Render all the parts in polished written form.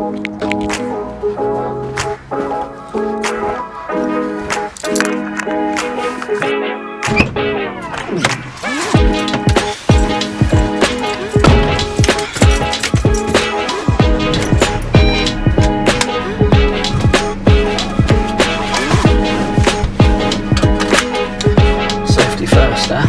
Safety first, eh?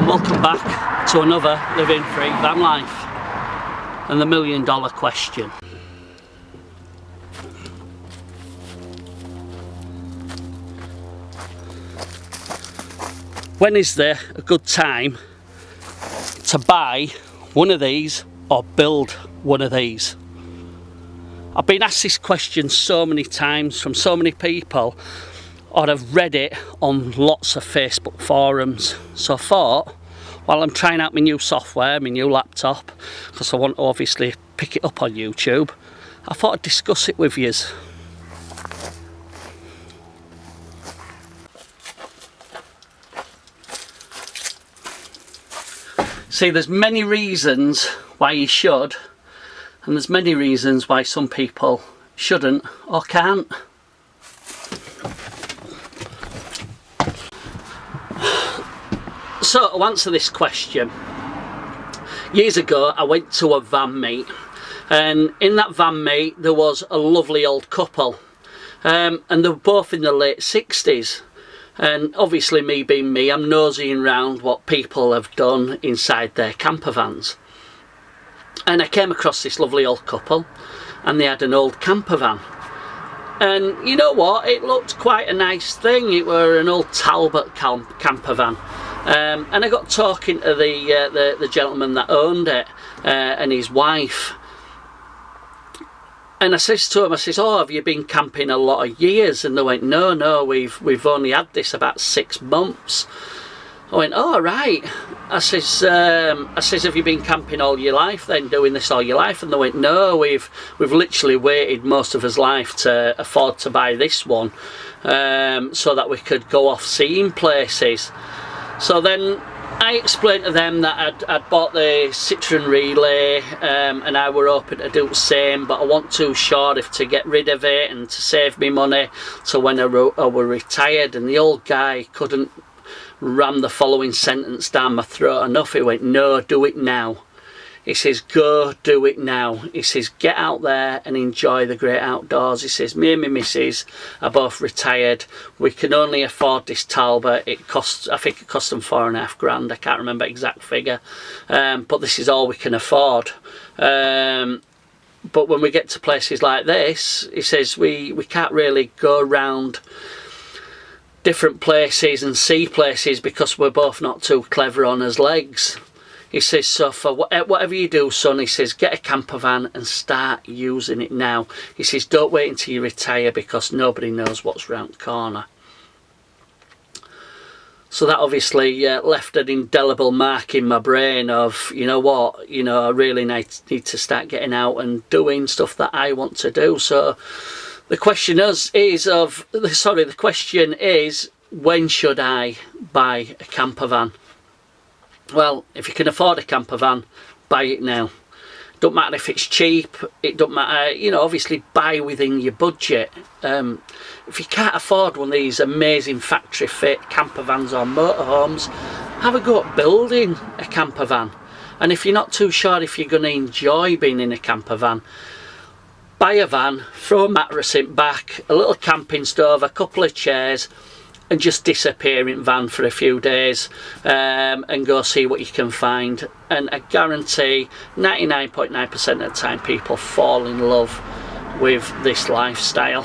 Welcome back to another Living Free Van Life and the $1 million question. When is there a good time to buy one of these or build one of these? I've been asked this question so many times from so many people, or I've read it on lots of Facebook forums. So I thought, while I'm trying out my new software, my new laptop, because I want to obviously pick it up on YouTube, I thought I'd discuss it with yous. See, there's many reasons why you should, and there's many reasons why some people shouldn't or can't. So to answer this question, years ago I went to a van meet, and in that van meet there was a lovely old couple, and they were both in the late 60s. And obviously, me being me, I'm nosying round what people have done inside their camper vans. And I came across this lovely old couple, and they had an old camper van. And you know what? It looked quite a nice thing. It were an old Talbot camper van. And I got talking to the gentleman that owned it and his wife. And I says to him, I says, "Oh, have you been camping a lot of years?" And they went, No, we've only had this about 6 months. I went, "Oh, right." I says, "Have you been camping all your life then, doing this all your life?" And they went, "No, we've literally waited most of his life to afford to buy this one, so that we could go off seeing places." So then I explained to them that I'd bought the Citroen Relay, and I were hoping to do the same, but I wasn't too sure if to get rid of it and to save me money to when I were retired. And the old guy couldn't ram the following sentence down my throat enough. He went, "No, do it now." He says, "Go do it now." He says, "Get out there and enjoy the great outdoors." He says, "Me and my missus are both retired. We can only afford this Talbot. It costs, I think it cost them £4,500. I can't remember exact figure. But this is all we can afford. But when we get to places like this," he says, we can't really go round different places and see places because we're both not too clever on his legs. He says, so for whatever you do, son, he says, get a camper van and start using it now. He says, don't wait until you retire because nobody knows what's round the corner. So that obviously left an indelible mark in my brain of, you know what, you know, I really need to start getting out and doing stuff that I want to do. So the question the question is, when should I buy a camper van? Well, if you can afford a camper van, buy it now. Don't matter if it's cheap, it don't matter, you know, obviously buy within your budget. If you can't afford one of these amazing factory fit camper vans or motorhomes, have a go at building a camper van. And if you're not too sure if you're going to enjoy being in a camper van, buy a van, throw a mattress in back, a little camping stove, a couple of chairs, and just disappear in van for a few days and go see what you can find. And I guarantee 99.9% of the time people fall in love with this lifestyle.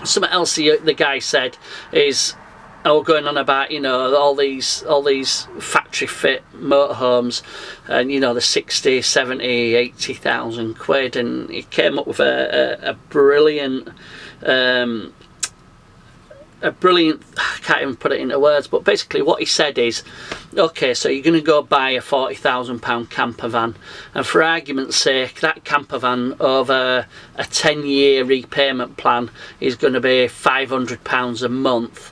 Something else the guy said is, going on about, you know, all these factory fit motorhomes and, you know, the 60, 70, 80,000 quid, and he came up with a brilliant I can't even put it into words, but basically what he said is, okay, so you're going to go buy a £40,000 camper van, and for argument's sake, that camper van over a 10-year repayment plan is going to be £500 a month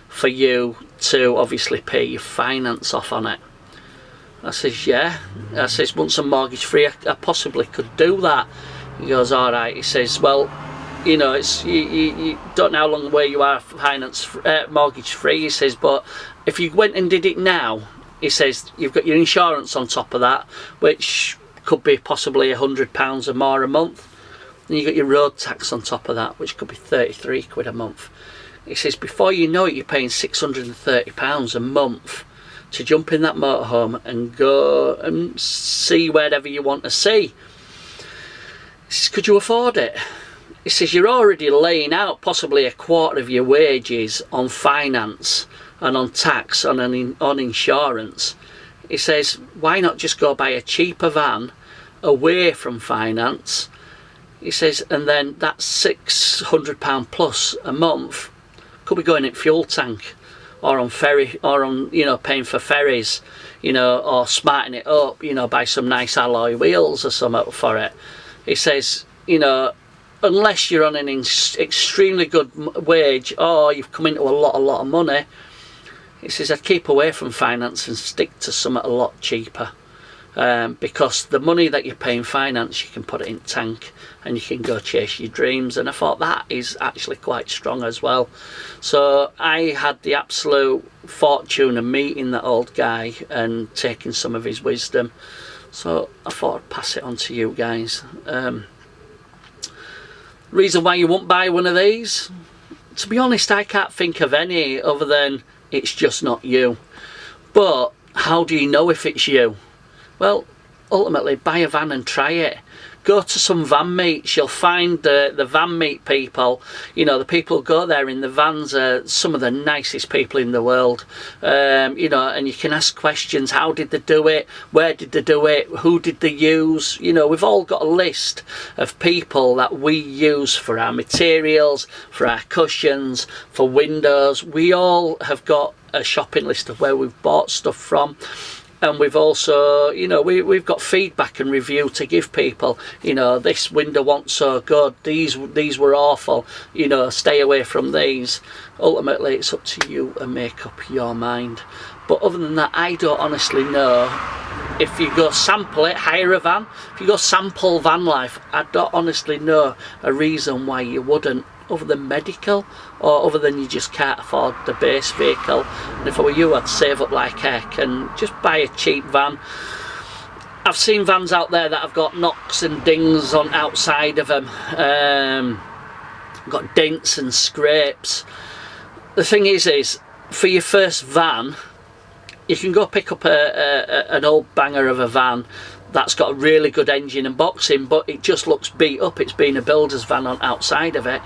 for you to obviously pay your finance off on it. I says, yeah. I says, once I'm mortgage free, I possibly could do that. He goes, all right. He says, well, you know, it's you don't know how long where you are finance mortgage free. He says, but if you went and did it now, he says, you've got your insurance on top of that, which could be possibly £100 or more a month. And you got your road tax on top of that, which could be 33 quid a month. He says, before you know it, you're paying £630 a month to jump in that motorhome and go and see wherever you want to see. He says, could you afford it? He says, you're already laying out possibly a quarter of your wages on finance and on tax and on insurance. He says, why not just go buy a cheaper van away from finance? He says, and then that's £600 plus a month could be going in fuel tank or on ferry, or on, you know, paying for ferries, you know, or smarting it up, you know, buy some nice alloy wheels or something for it. He says, you know, unless you're on an extremely good wage or you've come into a lot of money, he says, I'd keep away from finance and stick to something a lot cheaper, because the money that you're paying finance, you can put it in tank and you can go chase your dreams. And I thought that is actually quite strong as well. So I had the absolute fortune of meeting that old guy and taking some of his wisdom, so I thought I'd pass it on to you guys. Reason why you won't buy one of these, to be honest, I can't think of any other than it's just not you. But how do you know if it's you? Well, ultimately, buy a van and try it. Go to some van meets, you'll find the van meet people, you know, the people who go there in the vans are some of the nicest people in the world, you know, and you can ask questions. How did they do it? Where did they do it? Who did they use? You know, we've all got a list of people that we use for our materials, for our cushions, for windows. We all have got a shopping list of where we've bought stuff from. And we've also, you know, we've got feedback and review to give people. You know, this window wasn't so good, these were awful, you know, stay away from these. Ultimately, it's up to you to make up your mind. But other than that, I don't honestly know. If you go sample it, hire a van. If you go sample van life, I don't honestly know a reason why you wouldn't, other than medical, or other than you just can't afford the base vehicle. And if I were you, I'd save up like heck and just buy a cheap van. I've seen vans out there that have got knocks and dings on outside of them, got dents and scrapes. The thing is for your first van, you can go pick up an old banger of a van that's got a really good engine and boxing, but it just looks beat up. It's been a builder's van on outside of it.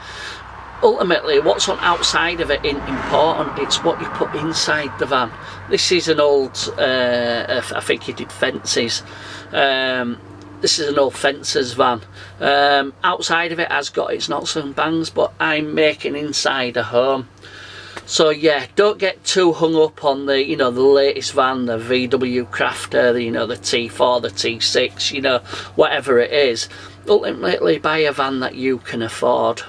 ultimately what's on outside of it isn't important, it's what you put inside the van. This is an old, I think he did fences, this is an old fencer's van. Outside of it has got its knocks and bangs, but I'm making inside a home. So yeah, don't get too hung up on the, you know, the latest van, the VW Crafter, the, you know, the T4, the T6, you know, whatever it is. Ultimately, buy a van that you can afford.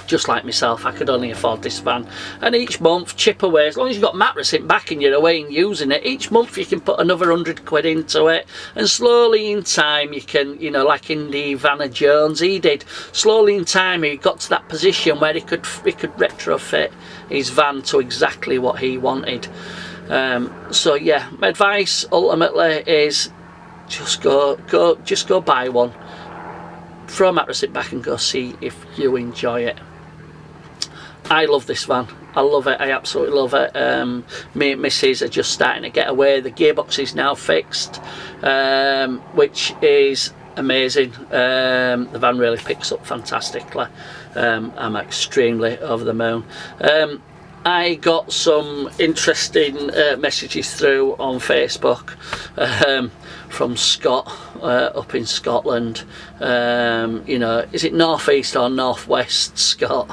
Just like myself, I could only afford this van, and each month chip away. As long as you've got mattress in back and you're away and using it, each month you can put another 100 quid into it, and slowly in time you can, you know, like Indy Vanna Jones, he did, slowly in time he got to that position where he could retrofit his van to exactly what he wanted. So yeah, my advice ultimately is just go buy one, throw a mattress in back and go see if you enjoy it. I love this van, I love it, I absolutely love it. Me and Mrs are just starting to get away. The gearbox is now fixed, which is amazing. The van really picks up fantastically. I'm extremely over the moon. I got some interesting messages through on Facebook from Scott up in Scotland. You know, is it northeast or northwest, Scott?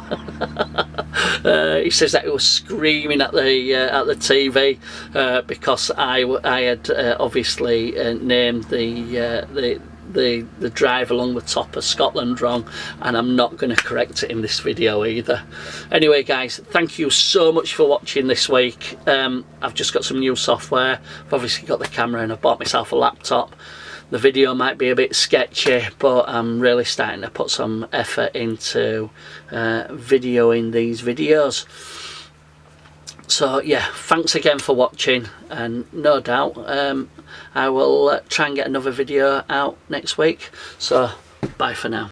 He says that he was screaming at the TV because I had obviously named the drive along the top of Scotland wrong, and I'm not going to correct it in this video either. Anyway guys, thank you so much for watching this week. I've just got some new software, I've obviously got the camera, and I've bought myself a laptop. The video might be a bit sketchy, but I'm really starting to put some effort into videoing these videos. So yeah, thanks again for watching, and no doubt I will try and get another video out next week. So bye for now.